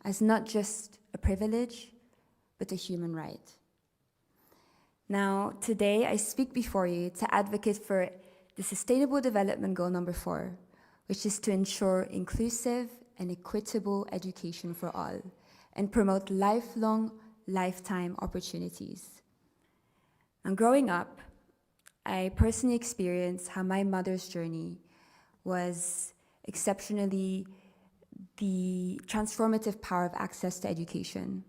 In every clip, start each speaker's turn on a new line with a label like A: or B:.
A: as not just a privilege, but a human right. Now, today I speak before you to advocate for the Sustainable Development Goal number 4, which is to ensure inclusive and equitable education for all and promote lifelong, lifetime opportunities. And growing up, I personally experienced how my mother's journey was exceptionally the transformative power of access to education.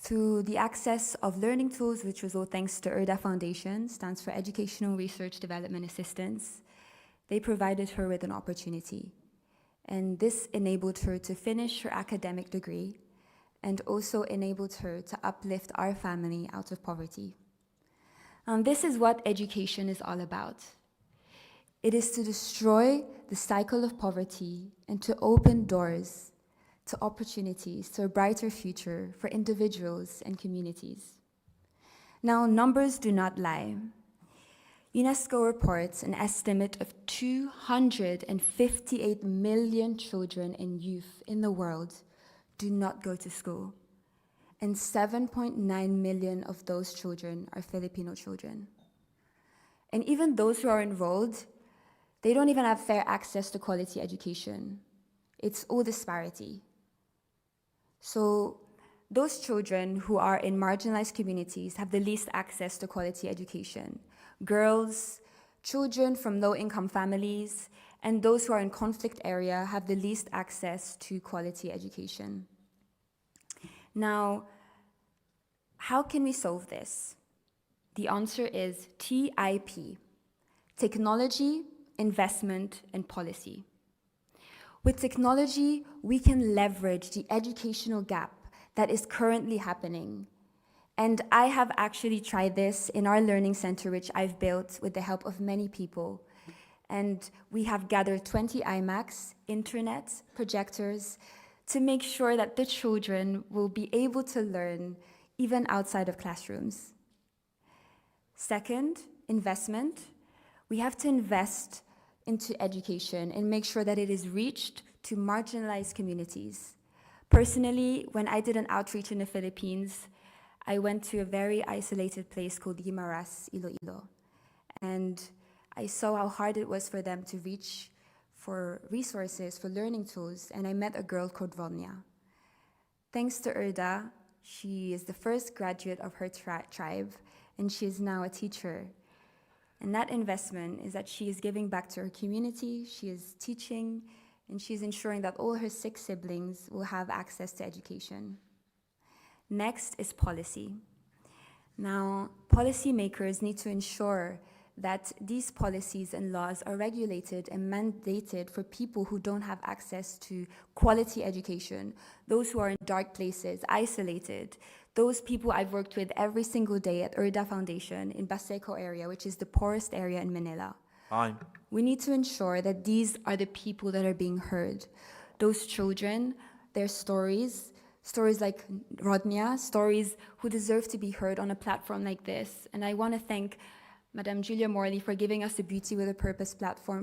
A: Through the access of learning tools, which was all thanks to ERDA Foundation, stands for Educational Research Development Assistance, they provided her with an opportunity. And this enabled her to finish her academic degree and also enabled her to uplift our family out of poverty. This is what education is all about. It is to destroy the cycle of poverty and to open doors to opportunities, to a brighter future for individuals and communities. Now, numbers do not lie. UNESCO reports an estimate of 258 million children and youth in the world do not go to school, and 7.9 million of those children are Filipino children. And even those who are enrolled, they don't even have fair access to quality education. It's all disparity. So those children who are in marginalized communities have the least access to quality education. Girls, children from low-income families, and those who are in conflict area have the least access to quality education. Now, how can we solve this? The answer is TIP, technology, investment, and policy. With technology, we can leverage the educational gap that is currently happening. And I have actually tried this in our learning center, which I've built with the help of many people. And we have gathered 20 iMacs, internet, projectors, to make sure that the children will be able to learn even outside of classrooms. Second, investment. We have to invest into education and make sure that it is reached to marginalized communities. Personally, when I did an outreach in the Philippines, I went to a very isolated place called Guimaras, Iloilo. And I saw how hard it was for them to reach for resources, for learning tools, and I met a girl called Vonya. Thanks to ERDA, she is the first graduate of her tribe, and she is now a teacher. And that investment is that she is giving back to her community, she is teaching, and she's ensuring that all her 6 siblings will have access to education. Next is policy. Now, policymakers need to ensure that these policies and laws are regulated and mandated for people who don't have access to quality education, those who are in dark places, isolated, those people I've worked with every single day at ERDA Foundation in Baseco area, which is the poorest area in Manila.
B: Time.
A: We need to ensure that these are the people that are being heard. Those children, their stories like Rodnia, stories who deserve to be heard on a platform like this. And I want to thank Madame Julia Morley for giving us the Beauty with a Purpose platform